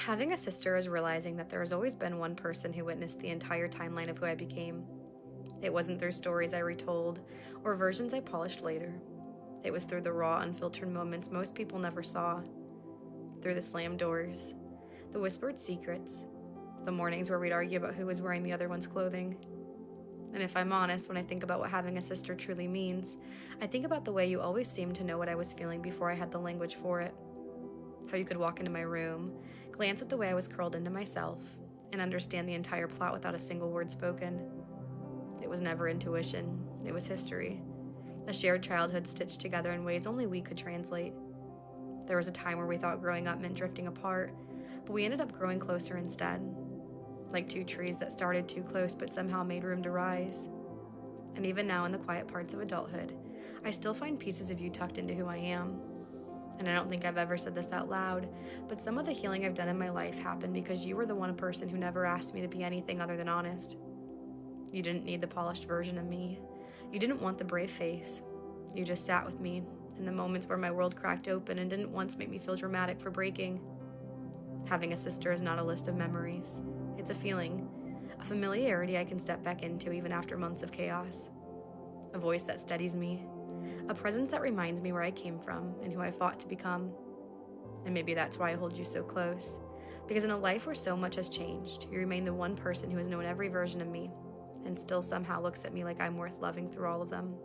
Having a sister is realizing that there has always been one person who witnessed the entire timeline of who I became. It wasn't through stories I retold or versions I polished later. It was through the raw, unfiltered moments most people never saw. Through the slammed doors, the whispered secrets, the mornings where we'd argue about who was wearing the other one's clothing. And if I'm honest, when I think about what having a sister truly means, I think about the way you always seemed to know what I was feeling before I had the language for it. How you could walk into my room, glance at the way I was curled into myself, and understand the entire plot without a single word spoken. It was never intuition, it was history. A shared childhood stitched together in ways only we could translate. There was a time where we thought growing up meant drifting apart, but we ended up growing closer instead. Like two trees that started too close but somehow made room to rise. And even now in the quiet parts of adulthood, I still find pieces of you tucked into who I am. And I don't think I've ever said this out loud, but some of the healing I've done in my life happened because you were the one person who never asked me to be anything other than honest. You didn't need the polished version of me. You didn't want the brave face. You just sat with me in the moments where my world cracked open and didn't once make me feel dramatic for breaking. Having a sister is not a list of memories. It's a feeling, a familiarity I can step back into even after months of chaos. A voice that steadies me, a presence that reminds me where I came from and who I fought to become. And maybe that's why I hold you so close, because in a life where so much has changed, you remain the one person who has known every version of me and still somehow looks at me like I'm worth loving through all of them.